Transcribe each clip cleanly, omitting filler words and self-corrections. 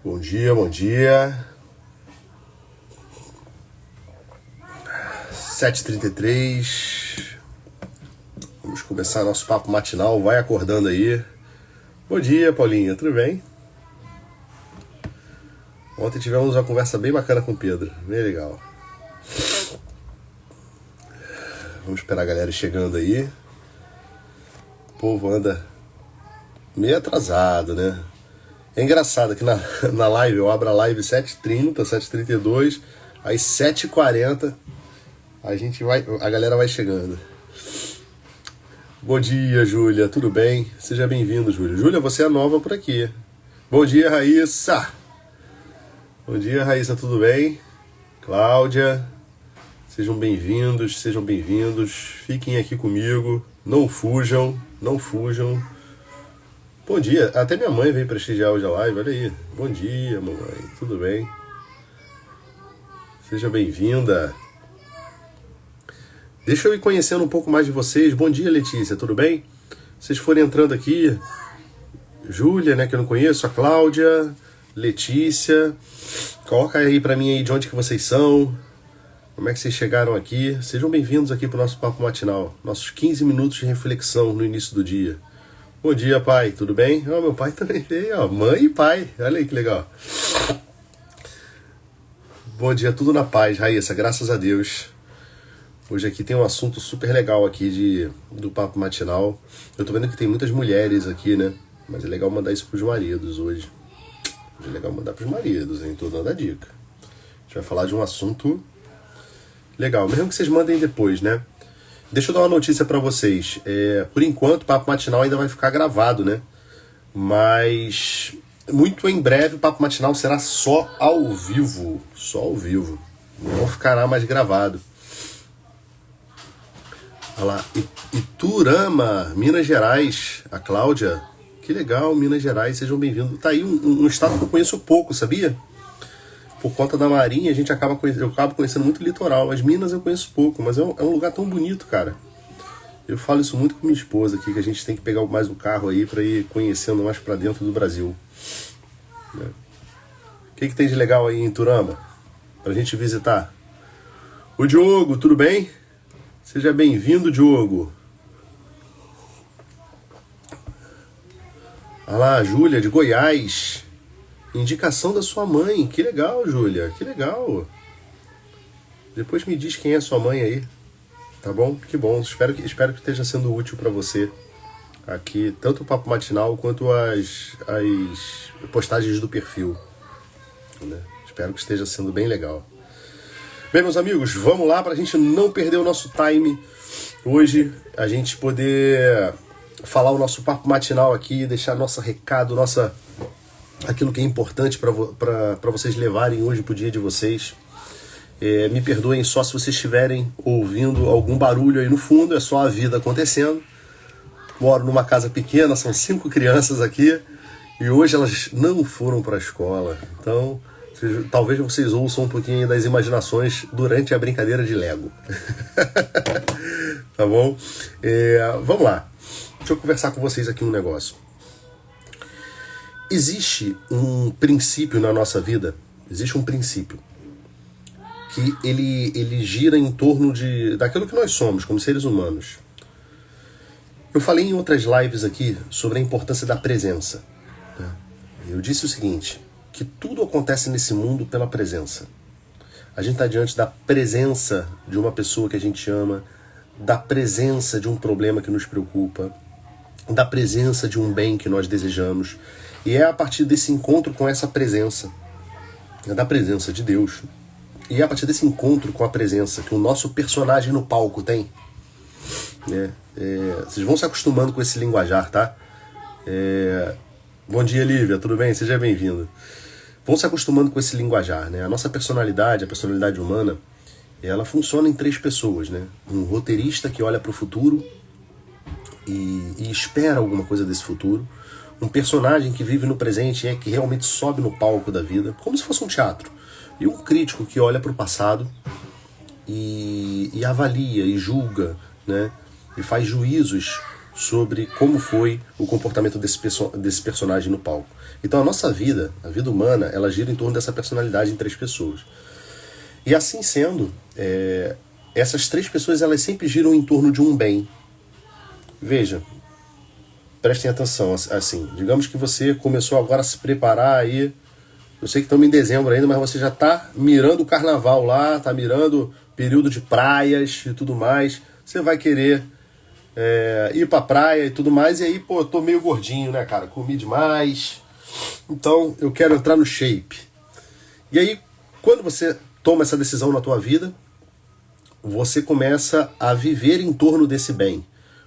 Bom dia, bom dia. 7h33. Vamos começar nosso papo matinal. Vai acordando aí. Bom dia, Paulinha. Tudo bem? Ontem tivemos uma conversa bem bacana com o Pedro. Bem legal. Vamos esperar a galera chegando aí. O povo anda meio atrasado, né? É engraçado que na live, eu abro a live 7h30, 7h32, às 7h40 a galera vai chegando. Bom dia, Júlia, tudo bem? Seja bem-vindo, Júlia. Júlia, você é nova por aqui. Bom dia, Raíssa. Bom dia, Raíssa, tudo bem? Cláudia, sejam bem-vindos, sejam bem-vindos. Fiquem aqui comigo, não fujam, não fujam. Bom dia, até minha mãe veio prestigiar hoje a live, olha aí. Bom dia, mamãe, tudo bem? Seja bem-vinda. Deixa eu ir conhecendo um pouco mais de vocês. Bom dia, Letícia, tudo bem? Vocês forem entrando aqui, Júlia, né, que eu não conheço, a Cláudia, Letícia, coloca aí pra mim aí de onde que vocês são, como é que vocês chegaram aqui. Sejam bem-vindos aqui pro nosso papo matinal, nossos 15 minutos de reflexão no início do dia. Bom dia, pai, tudo bem? Oh, meu pai também veio, ó, mãe e pai, olha aí que legal. Bom dia, tudo na paz, Raíssa, graças a Deus. Hoje aqui tem um assunto super legal aqui do papo matinal. Eu tô vendo que tem muitas mulheres aqui, né? Mas é legal mandar isso pros maridos hoje. Hoje é legal mandar pros maridos, hein? Tô dando a dica. A gente vai falar de um assunto legal, mesmo que vocês mandem depois, né? Deixa eu dar uma notícia pra vocês. Por enquanto, o papo matinal ainda vai ficar gravado, né? Mas muito em breve o papo matinal será só ao vivo. Só ao vivo. Não ficará mais gravado. Olha lá, Iturama, Minas Gerais, a Cláudia, que legal, Minas Gerais, sejam bem-vindos. Tá aí um estado que eu conheço pouco, sabia? Por conta da Marinha, eu acabo conhecendo muito o litoral, mas Minas eu conheço pouco, mas é um lugar tão bonito, cara. Eu falo isso muito com minha esposa aqui, que a gente tem que pegar mais um carro aí pra ir conhecendo mais pra dentro do Brasil. O que tem de legal aí em Iturama, pra gente visitar? O Diogo, tudo bem? Seja bem-vindo, Diogo. Olha lá, Júlia, de Goiás. Indicação da sua mãe. Que legal, Júlia. Que legal. Depois me diz quem é sua mãe aí. Tá bom? Que bom. Espero que esteja sendo útil para você. Aqui, tanto o papo matinal quanto as postagens do perfil. Né? Espero que esteja sendo bem legal. Bem, meus amigos, vamos lá para a gente não perder o nosso time hoje, a gente poder falar o nosso papo matinal aqui, deixar nosso recado, aquilo que é importante para vocês levarem hoje para o dia de vocês. Me perdoem só se vocês estiverem ouvindo algum barulho aí no fundo, é só a vida acontecendo. Moro numa casa pequena, são 5 crianças aqui e hoje elas não foram para a escola, então talvez vocês ouçam um pouquinho das imaginações durante a brincadeira de Lego. Tá bom? Vamos lá. Deixa eu conversar com vocês aqui um negócio. Existe um princípio na nossa vida, existe um princípio que ele gira em torno daquilo que nós somos como seres humanos. Eu falei em outras lives aqui sobre a importância da presença. Eu disse o seguinte, que tudo acontece nesse mundo pela presença. A gente está diante da presença de uma pessoa que a gente ama, da presença de um problema que nos preocupa, da presença de um bem que nós desejamos. E é a partir desse encontro com essa presença, da presença de Deus, e é a partir desse encontro com a presença que o nosso personagem no palco tem. Vocês vão se acostumando com esse linguajar, tá? Bom dia, Lívia, tudo bem? Seja bem-vindo. Vão se acostumando com esse linguajar, né? A nossa personalidade, a personalidade humana, ela funciona em 3 pessoas, né? Um roteirista que olha para o futuro e espera alguma coisa desse futuro. Um personagem que vive no presente e que realmente sobe no palco da vida, como se fosse um teatro. E um crítico que olha para o passado e avalia e julga, né? E faz juízos sobre como foi o comportamento desse personagem no palco. Então a nossa vida, a vida humana, ela gira em torno dessa personalidade em 3 pessoas. E assim sendo, essas 3 pessoas elas sempre giram em torno de um bem. Veja, prestem atenção, assim, digamos que você começou agora a se preparar aí, eu sei que estamos em dezembro ainda, mas você já está mirando o carnaval lá, está mirando período de praias e tudo mais, você vai querer ir pra praia e tudo mais, e aí, pô, eu tô meio gordinho, né, cara, comi demais, então eu quero entrar no shape. E aí, quando você toma essa decisão na tua vida, você começa a viver em torno desse bem.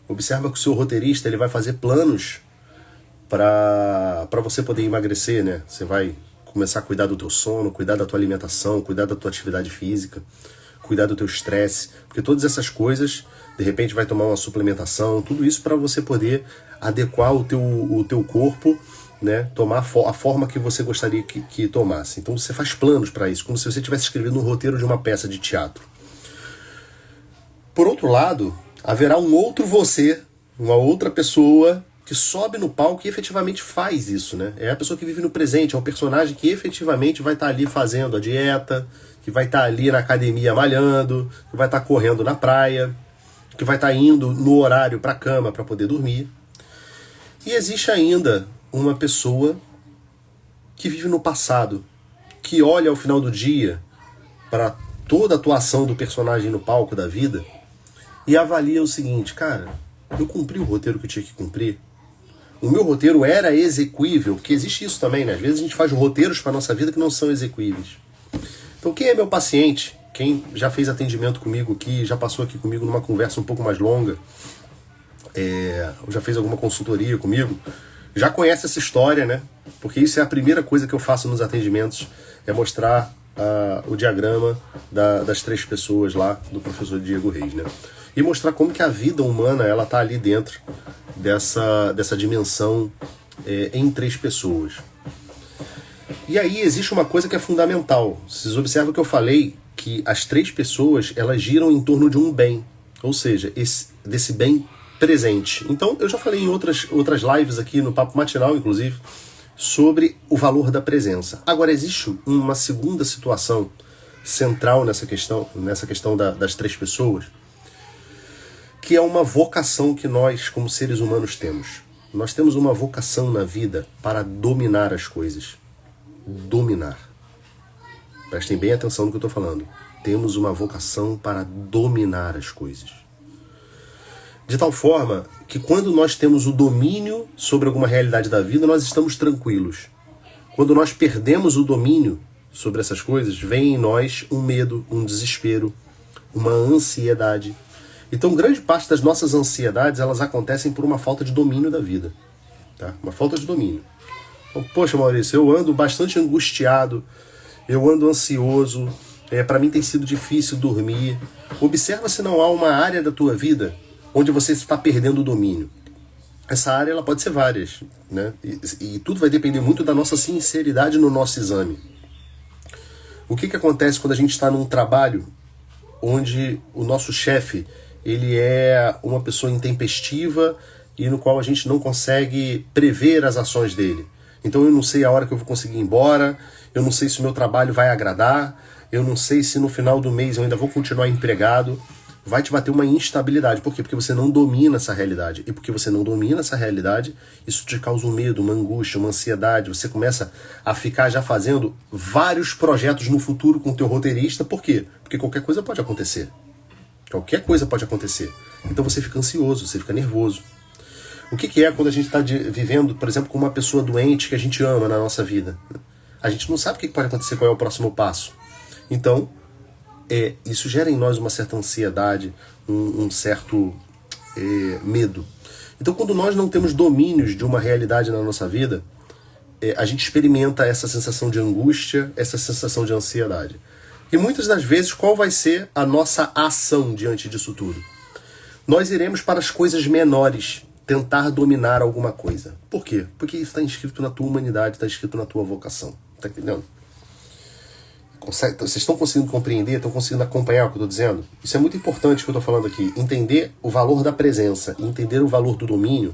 Observa que o seu roteirista ele vai fazer planos para você poder emagrecer, né? Você vai começar a cuidar do teu sono, cuidar da tua alimentação, cuidar da tua atividade física, cuidar do teu estresse, porque todas essas coisas, de repente vai tomar uma suplementação, tudo isso para você poder adequar o teu corpo, né? Tomar a forma que você gostaria que tomasse. Então você faz planos para isso, como se você estivesse escrevendo um roteiro de uma peça de teatro. Por outro lado, haverá um outro você, uma outra pessoa que sobe no palco e efetivamente faz isso, né? É a pessoa que vive no presente, é o personagem que efetivamente vai estar ali fazendo a dieta, que vai estar ali na academia malhando, que vai estar correndo na praia, que vai estar indo no horário para a cama para poder dormir. E existe ainda uma pessoa que vive no passado, que olha ao final do dia para toda a atuação do personagem no palco da vida e avalia o seguinte: cara, eu cumpri o roteiro que eu tinha que cumprir? O meu roteiro era execuível? Porque existe isso também, né? Às vezes a gente faz roteiros para nossa vida que não são execuíveis. Então quem é meu paciente, quem já fez atendimento comigo aqui, já passou aqui comigo numa conversa um pouco mais longa, ou já fez alguma consultoria comigo, já conhece essa história, né? Porque isso é a primeira coisa que eu faço nos atendimentos, é mostrar o diagrama das 3 pessoas lá do professor Diego Reis, né? E mostrar como que a vida humana ela tá ali dentro dessa dimensão em 3 pessoas. E aí existe uma coisa que é fundamental. Vocês observam que eu falei que as 3 pessoas elas giram em torno de um bem, ou seja, desse bem presente. Então eu já falei em outras lives aqui no Papo Matinal, inclusive, sobre o valor da presença. Agora existe uma segunda situação central nessa questão das 3 pessoas, que é uma vocação que nós, como seres humanos, temos. Nós temos uma vocação na vida para dominar as coisas. Dominar. Prestem bem atenção no que eu estou falando. Temos uma vocação para dominar as coisas. De tal forma que quando nós temos o domínio sobre alguma realidade da vida, nós estamos tranquilos. Quando nós perdemos o domínio sobre essas coisas, vem em nós um medo, um desespero, uma ansiedade. Então, grande parte das nossas ansiedades, elas acontecem por uma falta de domínio da vida. Tá? Uma falta de domínio. Então, poxa, Maurício, eu ando bastante angustiado, eu ando ansioso, para mim tem sido difícil dormir. Observa se não há uma área da tua vida onde você está perdendo o domínio. Essa área ela pode ser várias, né? E tudo vai depender muito da nossa sinceridade no nosso exame. O que acontece quando a gente está num trabalho onde o nosso chefe ele é uma pessoa intempestiva e no qual a gente não consegue prever as ações dele? Então eu não sei a hora que eu vou conseguir ir embora, eu não sei se o meu trabalho vai agradar, eu não sei se no final do mês eu ainda vou continuar empregado. Vai te bater uma instabilidade. Por quê? Porque você não domina essa realidade. E porque você não domina essa realidade, isso te causa um medo, uma angústia, uma ansiedade. Você começa a ficar já fazendo vários projetos no futuro com o teu roteirista. Por quê? Porque qualquer coisa pode acontecer. Qualquer coisa pode acontecer. Então você fica ansioso, você fica nervoso. O que é quando a gente está vivendo, por exemplo, com uma pessoa doente que a gente ama na nossa vida? A gente não sabe o que pode acontecer, qual é o próximo passo. Então, isso gera em nós uma certa ansiedade, um certo medo. Então, quando nós não temos domínios de uma realidade na nossa vida, a gente experimenta essa sensação de angústia, essa sensação de ansiedade. E muitas das vezes, qual vai ser a nossa ação diante disso tudo? Nós iremos para as coisas menores, tentar dominar alguma coisa. Por quê? Porque isso está inscrito na tua humanidade, está escrito na tua vocação. Tá entendendo? Vocês estão conseguindo compreender, estão conseguindo acompanhar o que eu estou dizendo? Isso é muito importante que eu estou falando aqui. Entender o valor da presença, entender o valor do domínio,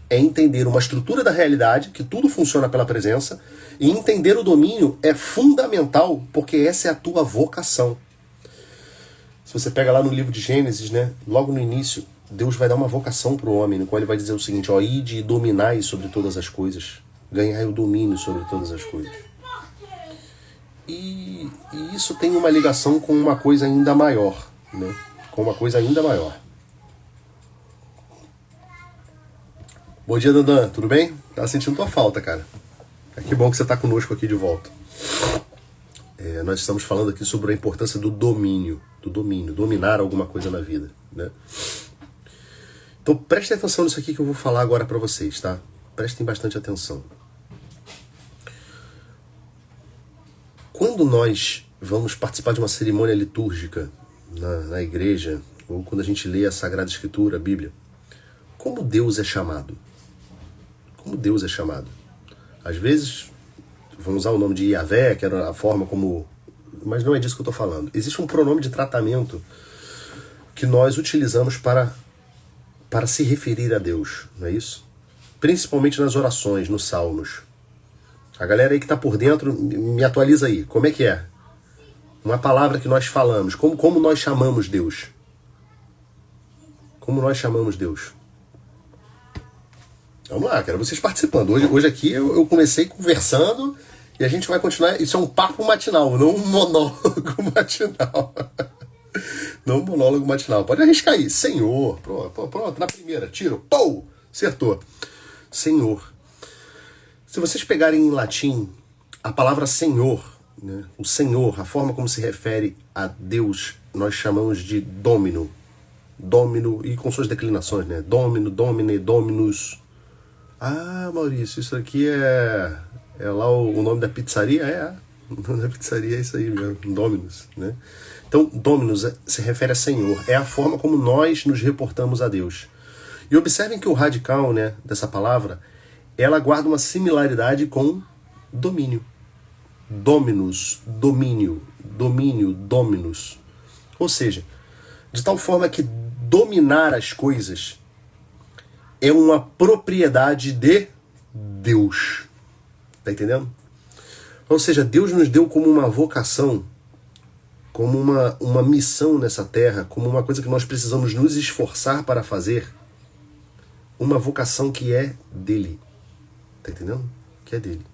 é entender uma estrutura da realidade, que tudo funciona pela presença, e entender o domínio é fundamental, porque essa é a tua vocação. Se você pega lá no livro de Gênesis, né, logo no início, Deus vai dar uma vocação para o homem, no qual ele vai dizer o seguinte: ó, ide e dominai sobre todas as coisas, ganhai o domínio sobre todas as coisas. E isso tem uma ligação com uma coisa ainda maior, né? Com uma coisa ainda maior. Bom dia, Dandan, tudo bem? Tava sentindo tua falta, cara. Que bom que você está conosco aqui de volta. Nós estamos falando aqui sobre a importância do domínio, dominar alguma coisa na vida, né? Então prestem atenção nisso aqui que eu vou falar agora para vocês, tá? Prestem bastante atenção. Quando nós vamos participar de uma cerimônia litúrgica na igreja, ou quando a gente lê a Sagrada Escritura, a Bíblia, como Deus é chamado? Como Deus é chamado? Às vezes, vamos usar o nome de Yahvé, que era a forma como... Mas não é disso que eu estou falando. Existe um pronome de tratamento que nós utilizamos para se referir a Deus, não é isso? Principalmente nas orações, nos salmos. A galera aí que está por dentro, me atualiza aí. Como é que é? Uma palavra que nós falamos. Como nós chamamos Deus? Como nós chamamos Deus? Vamos lá, quero vocês participando. Hoje aqui eu comecei conversando e a gente vai continuar. Isso é um papo matinal, não um monólogo matinal. Não um monólogo matinal. Pode arriscar aí. Senhor. Pronto, na primeira. Tiro. Pou! Acertou. Senhor. Se vocês pegarem em latim a palavra Senhor, né, o Senhor, a forma como se refere a Deus, nós chamamos de Domino. Domino, e com suas declinações, né? Domino, Domine, Dominus. Ah, Maurício, isso aqui é lá o nome da pizzaria? O nome da pizzaria é isso aí mesmo, Dominus, né? Então, Dominus se refere a Senhor, é a forma como nós nos reportamos a Deus. E observem que o radical, né, dessa palavra, ela guarda uma similaridade com domínio. Dominus, domínio, dominus. Ou seja, de tal forma que dominar as coisas é uma propriedade de Deus. Tá entendendo? Ou seja, Deus nos deu como uma vocação, como uma missão nessa terra, como uma coisa que nós precisamos nos esforçar para fazer, uma vocação que é dele. Tá entendendo? Que é dele.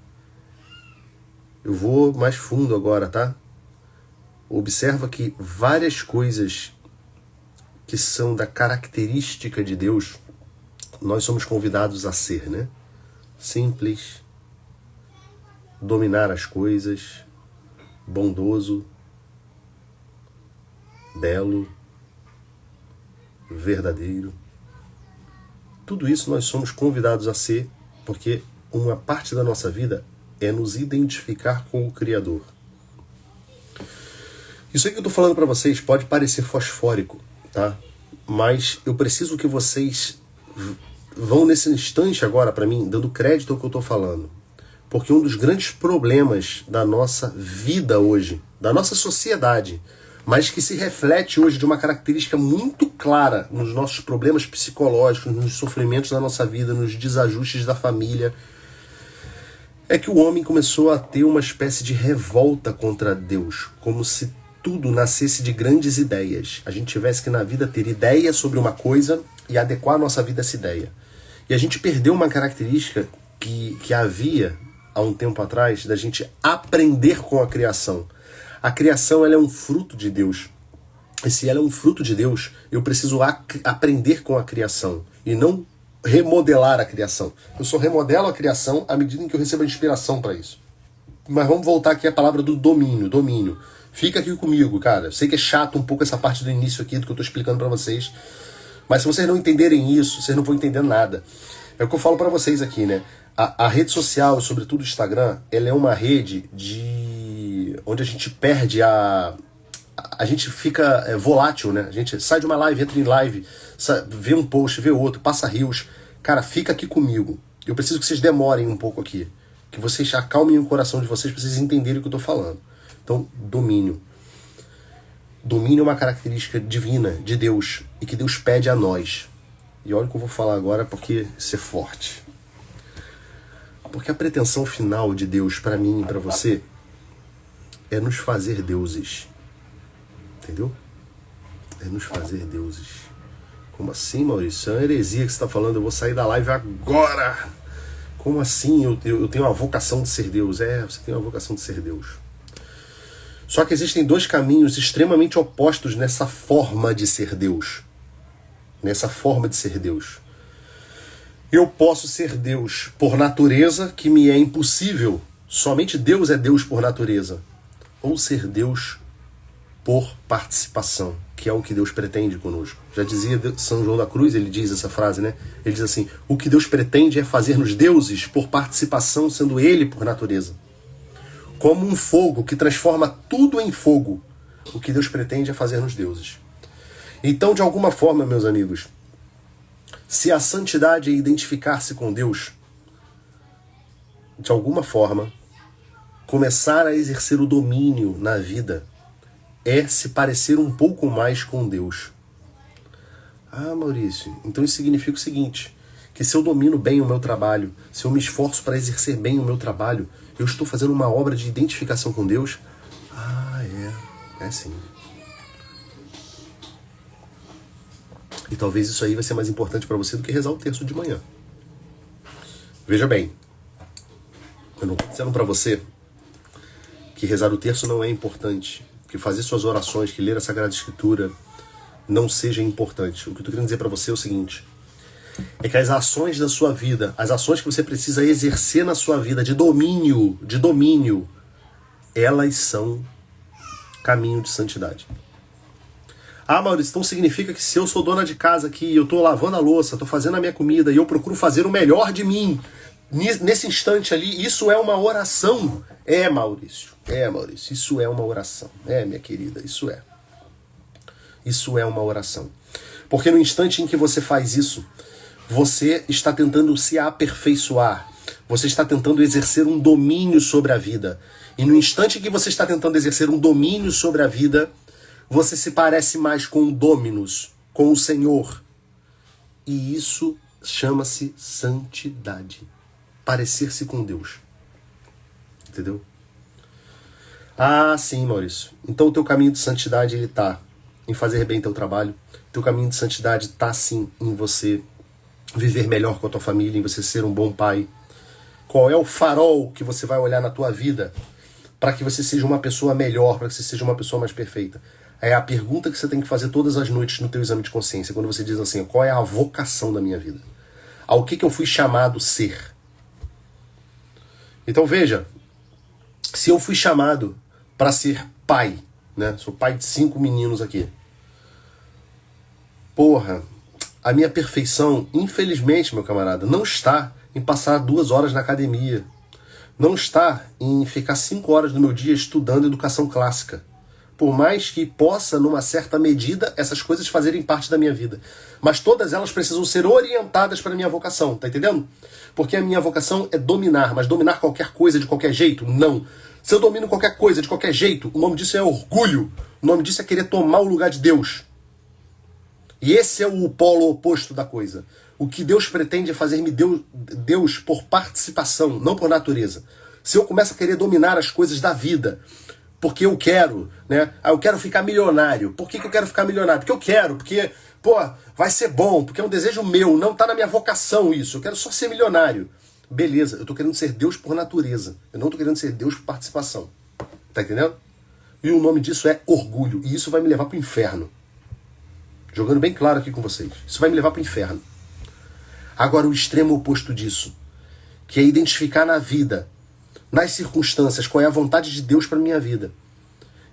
Eu vou mais fundo agora, tá? Observa que várias coisas que são da característica de Deus, nós somos convidados a ser, né? Simples, dominar as coisas, bondoso, belo, verdadeiro. Tudo isso nós somos convidados a ser, porque uma parte da nossa vida é nos identificar com o Criador. Isso aí que eu estou falando para vocês pode parecer fosfórico, tá? Mas eu preciso que vocês vão nesse instante agora para mim, dando crédito ao que eu estou falando. Porque um dos grandes problemas da nossa vida hoje, da nossa sociedade, mas que se reflete hoje de uma característica muito clara nos nossos problemas psicológicos, nos sofrimentos da nossa vida, nos desajustes da família, é que o homem começou a ter uma espécie de revolta contra Deus, como se tudo nascesse de grandes ideias. A gente tivesse que na vida ter ideia sobre uma coisa e adequar a nossa vida a essa ideia. E a gente perdeu uma característica que havia há um tempo atrás, da gente aprender com a criação. A criação, ela é um fruto de Deus. E se ela é um fruto de Deus, eu preciso aprender com a criação e não remodelar a criação. Eu só remodelo a criação à medida em que eu recebo a inspiração para isso. Mas vamos voltar aqui à palavra do domínio. Fica aqui comigo, cara. Eu sei que é chato um pouco essa parte do início aqui do que eu estou explicando para vocês. Mas se vocês não entenderem isso, vocês não vão entender nada. É o que eu falo para vocês aqui, né? A rede social, sobretudo o Instagram, ela é uma rede onde a gente perde a gente fica volátil, né? A gente sai de uma live, entra em live, vê um post, vê outro, passa rios. Cara, fica aqui comigo. Eu preciso que vocês demorem um pouco aqui. Que vocês acalmem o coração de vocês para vocês entenderem o que eu tô falando. Então, domínio. Domínio é uma característica divina de Deus e que Deus pede a nós. E olha o que eu vou falar agora porque isso é forte. Porque a pretensão final de Deus para mim e para você é nos fazer deuses. Entendeu? É nos fazer deuses. Como assim, Maurício? Isso é uma heresia que você está falando. Eu vou sair da live agora. Como assim eu tenho a vocação de ser Deus? Você tem a vocação de ser Deus. Só que existem dois caminhos extremamente opostos nessa forma de ser Deus. Nessa forma de ser Deus. Eu posso ser Deus por natureza, que me é impossível. Somente Deus é Deus por natureza. Ou ser Deus por participação, que é o que Deus pretende conosco. Já dizia São João da Cruz, ele diz essa frase, né? Ele diz assim, o que Deus pretende é fazer-nos deuses por participação, sendo Ele por natureza. Como um fogo que transforma tudo em fogo. O que Deus pretende é fazer-nos deuses. Então, de alguma forma, meus amigos, se a santidade é identificar-se com Deus, de alguma forma, começar a exercer o domínio na vida é se parecer um pouco mais com Deus. Ah, Maurício, então isso significa o seguinte, que se eu domino bem o meu trabalho, se eu me esforço para exercer bem o meu trabalho, eu estou fazendo uma obra de identificação com Deus? Ah, é sim. E talvez isso aí vai ser mais importante para você do que rezar o terço de manhã. Veja bem, eu não estou dizendo para você que rezar o terço não é importante, que fazer suas orações, que ler a Sagrada Escritura não seja importante. O que eu estou querendo dizer para você é o seguinte, é que as ações da sua vida, as ações que você precisa exercer na sua vida de domínio, elas são caminho de santidade. Ah, Maurício, então significa que se eu sou dona de casa aqui, eu estou lavando a louça, estou fazendo a minha comida e eu procuro fazer o melhor de mim, nesse instante ali, isso é uma oração? Maurício, isso é uma oração. Minha querida, isso é. Isso é uma oração. Porque no instante em que você faz isso, você está tentando se aperfeiçoar. Você está tentando exercer um domínio sobre a vida. E no instante em que você está tentando exercer um domínio sobre a vida, você se parece mais com o Dominus, com o Senhor. E isso chama-se santidade. Parecer-se com Deus. Entendeu? Ah, sim, Maurício. Então o teu caminho de santidade, ele tá em fazer bem teu trabalho. Teu caminho de santidade tá, sim, em você viver melhor com a tua família, em você ser um bom pai. Qual é o farol que você vai olhar na tua vida para que você seja uma pessoa melhor, para que você seja uma pessoa mais perfeita? É a pergunta que você tem que fazer todas as noites no teu exame de consciência, quando você diz assim, qual é a vocação da minha vida? Ao que eu fui chamado ser? Então veja, se eu fui chamado para ser pai, né? Sou pai de 5 meninos aqui. Porra, a minha perfeição, infelizmente, meu camarada, não está em passar 2 horas na academia. Não está em ficar 5 horas do meu dia estudando educação clássica. Por mais que possa, numa certa medida, essas coisas fazerem parte da minha vida. Mas todas elas precisam ser orientadas para a minha vocação, tá entendendo? Porque a minha vocação é dominar, mas dominar qualquer coisa de qualquer jeito? Não. Se eu domino qualquer coisa de qualquer jeito, o nome disso é orgulho. O nome disso é querer tomar o lugar de Deus. E esse é o polo oposto da coisa. O que Deus pretende é fazer-me Deus por participação, não por natureza. Se eu começo a querer dominar as coisas da vida, porque eu quero, né? Eu quero ficar milionário. Por que eu quero ficar milionário? Porque eu quero, porque, vai ser bom, porque é um desejo meu, não está na minha vocação isso. Eu quero só ser milionário. Beleza, eu estou querendo ser Deus por natureza. Eu não estou querendo ser Deus por participação. Tá entendendo? E o nome disso é orgulho. E isso vai me levar para o inferno. Jogando bem claro aqui com vocês. Isso vai me levar para o inferno. Agora, o extremo oposto disso, que é identificar na vida, nas circunstâncias, qual é a vontade de Deus para minha vida.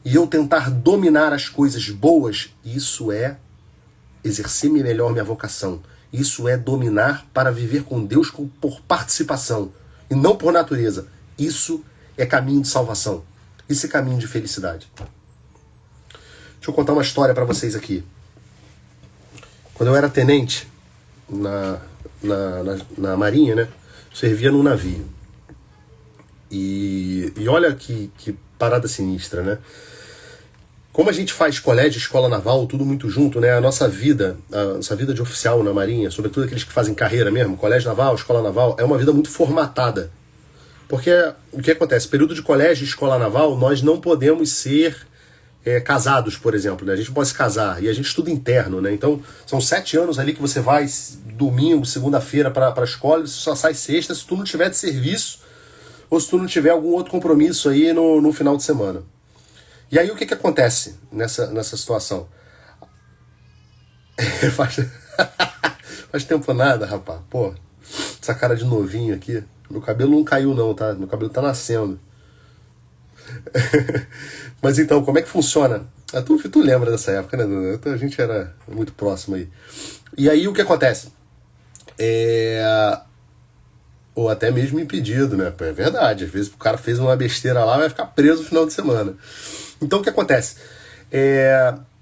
E eu tentar dominar as coisas boas, isso é exercer melhor minha vocação. Isso é dominar para viver com Deus por participação e não por natureza. Isso é caminho de salvação. Isso é caminho de felicidade. Deixa eu contar uma história para vocês aqui. Quando eu era tenente na Marinha, né, servia num navio. E olha que parada sinistra, né? Como a gente faz colégio, escola naval, tudo muito junto, né? A nossa vida de oficial na Marinha, sobretudo aqueles que fazem carreira mesmo, colégio naval, escola naval, é uma vida muito formatada. Porque o que acontece? Período de colégio e escola naval, nós não podemos ser casados, por exemplo, né? A gente não pode se casar, e a gente estuda interno, né? Então, são 7 anos ali que você vai domingo, segunda-feira para a escola, e você só sai sexta se tu não tiver de serviço, ou se tu não tiver algum outro compromisso aí no final de semana. E aí o que acontece nessa situação? Faz tempo nada, rapaz. Pô, essa cara de novinho aqui. Meu cabelo não caiu não, tá? Meu cabelo tá nascendo. Mas então, como é que funciona? Tu lembra dessa época, né? A gente era muito próximo aí. E aí o que acontece? Ou até mesmo impedido, né? É verdade. Às vezes o cara fez uma besteira lá, vai ficar preso no final de semana. Então o que acontece?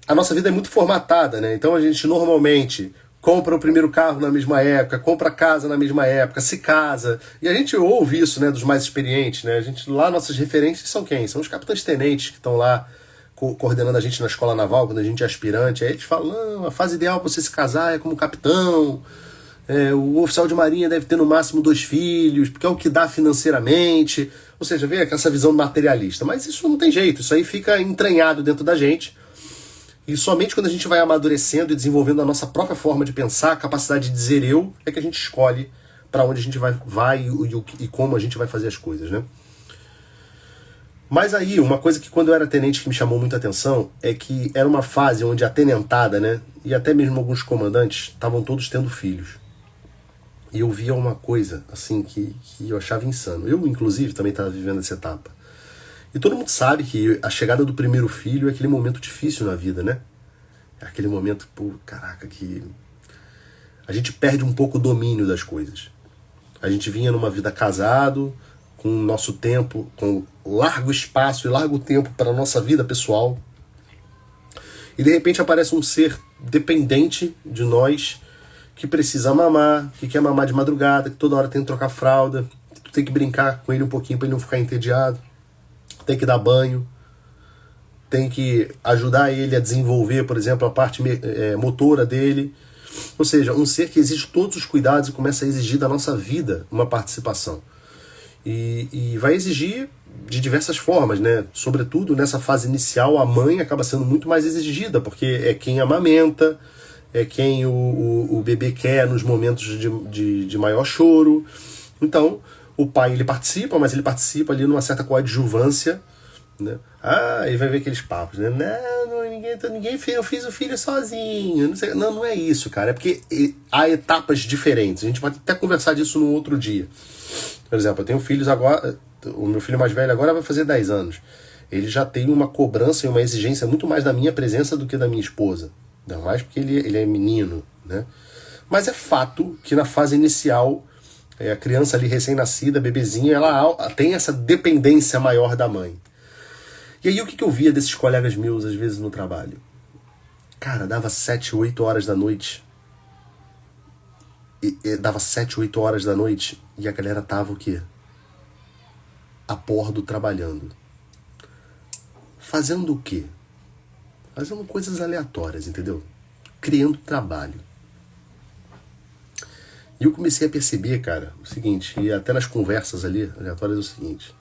A nossa vida é muito formatada, né? Então a gente normalmente compra o primeiro carro na mesma época, compra casa na mesma época, se casa. E a gente ouve isso, né, dos mais experientes, né? Lá nossas referências são quem? São os capitães-tenentes que estão lá coordenando a gente na escola naval, quando a gente é aspirante. Aí eles falam, não, a fase ideal para você se casar é como capitão. O oficial de marinha deve ter no máximo 2 filhos, porque é o que dá financeiramente. Ou seja, vê essa visão materialista. Mas isso não tem jeito, isso aí fica entranhado dentro da gente. E somente quando a gente vai amadurecendo e desenvolvendo a nossa própria forma de pensar, a capacidade de dizer eu, é que a gente escolhe para onde a gente vai e como a gente vai fazer as coisas, né? Mas aí, uma coisa que quando eu era tenente que me chamou muita atenção é que era uma fase onde a tenentada, né, e até mesmo alguns comandantes estavam todos tendo filhos. E eu via uma coisa, assim, que eu achava insano. Eu, inclusive, também estava vivendo essa etapa. E todo mundo sabe que a chegada do primeiro filho é aquele momento difícil na vida, né? É aquele momento, pô, caraca, que a gente perde um pouco o domínio das coisas. A gente vinha numa vida casado, com o nosso tempo, com largo espaço e largo tempo para a nossa vida pessoal. E de repente aparece um ser dependente de nós, que precisa mamar, que quer mamar de madrugada, que toda hora tem que trocar fralda, que tu tem que brincar com ele um pouquinho para ele não ficar entediado, tem que dar banho, tem que ajudar ele a desenvolver, por exemplo, a parte motora dele. Ou seja, um ser que exige todos os cuidados e começa a exigir da nossa vida uma participação. E vai exigir de diversas formas, né? Sobretudo nessa fase inicial, a mãe acaba sendo muito mais exigida, porque é quem amamenta, é quem o bebê quer nos momentos de maior choro. Então, o pai ele participa, mas ele participa ali numa certa coadjuvância, né? E vai ver aqueles papos, né? Ninguém fez, eu fiz o filho sozinho. Não é isso, cara. É porque há etapas diferentes. A gente pode até conversar disso no outro dia. Por exemplo, eu tenho filhos agora. O meu filho mais velho agora vai fazer 10 anos. Ele já tem uma cobrança e uma exigência muito mais da minha presença do que da minha esposa. Ainda mais porque ele é menino, né? Mas é fato que na fase inicial, a criança ali recém-nascida, bebezinha, ela tem essa dependência maior da mãe. E aí o que eu via desses colegas meus, às vezes, no trabalho? Cara, dava 7, 8 horas da noite. Dava 7, 8 horas da noite e a galera tava o quê? A bordo trabalhando. Fazendo o quê? Fazendo coisas aleatórias, entendeu? Criando trabalho. E eu comecei a perceber, cara, o seguinte, e até nas conversas ali, aleatórias, é o seguinte.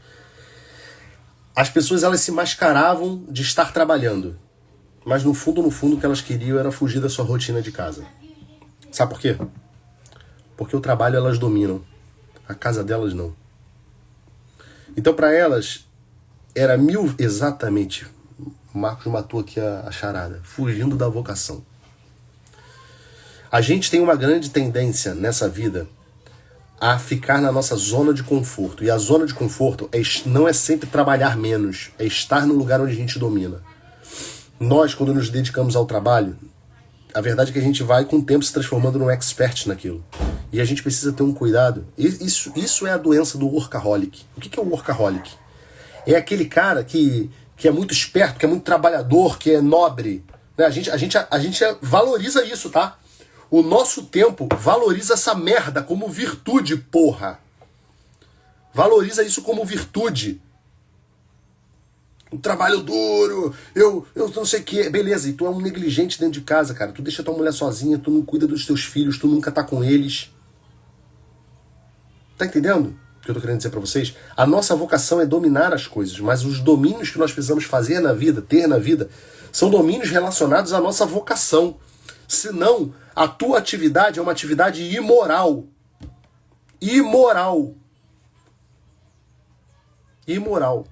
As pessoas, elas se mascaravam de estar trabalhando. Mas no fundo, o que elas queriam era fugir da sua rotina de casa. Sabe por quê? Porque o trabalho elas dominam. A casa delas não. Então, para elas, era exatamente... O Marcos matou aqui a charada. Fugindo da vocação. A gente tem uma grande tendência nessa vida a ficar na nossa zona de conforto. E a zona de conforto não é sempre trabalhar menos. É estar no lugar onde a gente domina. Nós, quando nos dedicamos ao trabalho, a verdade é que a gente vai com o tempo se transformando num expert naquilo. E a gente precisa ter um cuidado. Isso é a doença do workaholic. O que é o workaholic? É aquele cara que é muito esperto, que é muito trabalhador, que é nobre. Né? A gente valoriza isso, tá? O nosso tempo valoriza essa merda como virtude, porra. Valoriza isso como virtude. um trabalho duro, eu não sei o que. Beleza, e tu é um negligente dentro de casa, cara. Tu deixa tua mulher sozinha, tu não cuida dos teus filhos, tu nunca tá com eles. Tá entendendo o que eu tô querendo dizer pra vocês? A nossa vocação é dominar as coisas, mas os domínios que nós precisamos fazer na vida, ter na vida, são domínios relacionados à nossa vocação. Senão, a tua atividade é uma atividade imoral. Imoral. Imoral.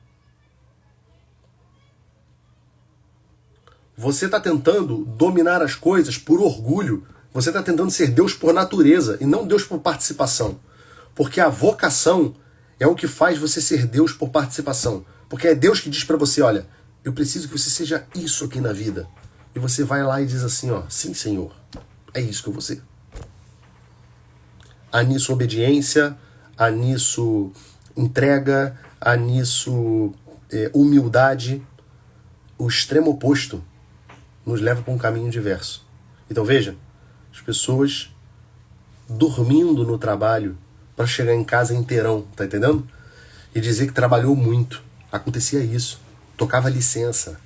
Você está tentando dominar as coisas por orgulho. Você está tentando ser Deus por natureza e não Deus por participação. Porque a vocação é o que faz você ser Deus por participação. Porque é Deus que diz para você, olha, eu preciso que você seja isso aqui na vida. E você vai lá e diz assim, ó, sim, Senhor, é isso que eu vou ser. Há nisso obediência, há nisso entrega, há nisso humildade. O extremo oposto nos leva para um caminho diverso. Então veja, as pessoas dormindo no trabalho para chegar em casa inteirão, tá entendendo? E dizer que trabalhou muito. Acontecia isso. Tocava licença,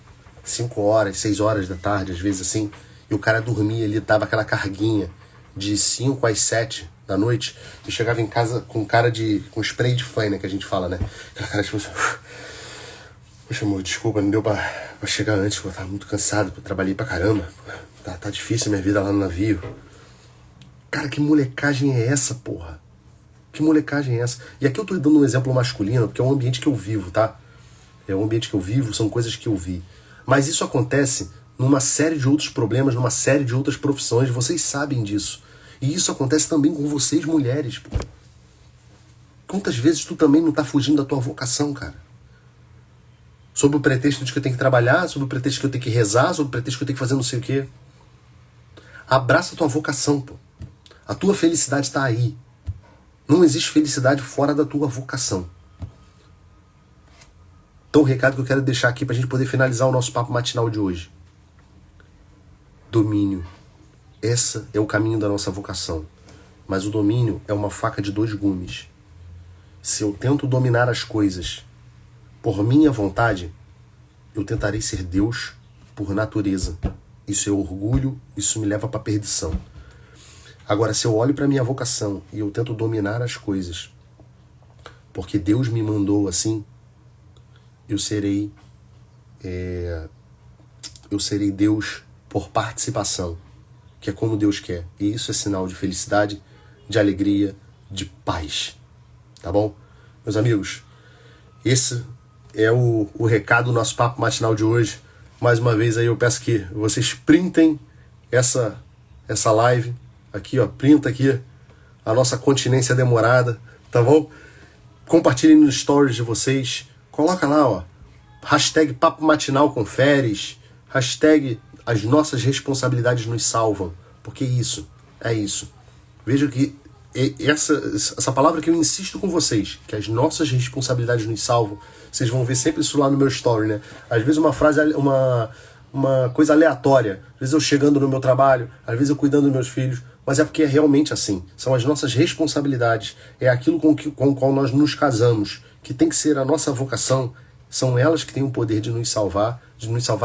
5 horas, 6 horas da tarde, às vezes assim, e o cara dormia, ele dava aquela carguinha de 5 às 7 da noite e chegava em casa com cara com spray de fã, né, que a gente fala, né? Aquela cara tipo, poxa, amor, desculpa, não deu pra chegar antes, eu tava muito cansado, eu trabalhei pra caramba, tá difícil a minha vida lá no navio. Cara, que molecagem é essa, porra? Que molecagem é essa? E aqui eu tô dando um exemplo masculino, porque é um ambiente que eu vivo, tá? É um ambiente que eu vivo, são coisas que eu vi. Mas isso acontece numa série de outros problemas, numa série de outras profissões, vocês sabem disso. E isso acontece também com vocês, mulheres, pô. Quantas vezes tu também não tá fugindo da tua vocação, cara? Sob o pretexto de que eu tenho que trabalhar, sob o pretexto de que eu tenho que rezar, sob o pretexto de que eu tenho que fazer não sei o quê. Abraça a tua vocação, pô. A tua felicidade está aí. Não existe felicidade fora da tua vocação. Então o recado que eu quero deixar aqui pra gente poder finalizar o nosso papo matinal de hoje. Domínio. Esse é o caminho da nossa vocação. Mas o domínio é uma faca de 2 gumes. Se eu tento dominar as coisas por minha vontade, eu tentarei ser Deus por natureza. Isso é orgulho, isso me leva para a perdição. Agora, se eu olho para minha vocação e eu tento dominar as coisas porque Deus me mandou assim, eu serei Deus por participação, que é como Deus quer. E isso é sinal de felicidade, de alegria, de paz. Tá bom? Meus amigos, esse é o recado do nosso papo matinal de hoje. Mais uma vez aí eu peço que vocês printem essa live. Aqui, ó, printa aqui a nossa continência demorada, tá bom? Compartilhem nos stories de vocês. Coloca lá, ó, hashtag papo matinal com Feres, hashtag as nossas responsabilidades nos salvam. Porque isso, é isso. Veja que essa palavra que eu insisto com vocês, que as nossas responsabilidades nos salvam, vocês vão ver sempre isso lá no meu story, né? Às vezes uma frase, uma coisa aleatória. Às vezes eu chegando no meu trabalho, às vezes eu cuidando dos meus filhos, mas é porque é realmente assim. São as nossas responsabilidades, é aquilo com o qual nós nos casamos, que tem que ser a nossa vocação. São elas que têm o poder de nos salvar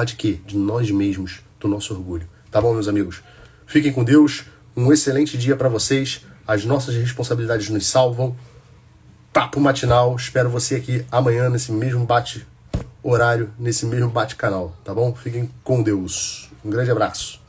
de quê? De nós mesmos, do nosso orgulho. Tá bom, meus amigos? Fiquem com Deus, um excelente dia para vocês. As nossas responsabilidades nos salvam. Papo matinal, espero você aqui amanhã nesse mesmo bate-horário, nesse mesmo bate-canal, tá bom? Fiquem com Deus. Um grande abraço.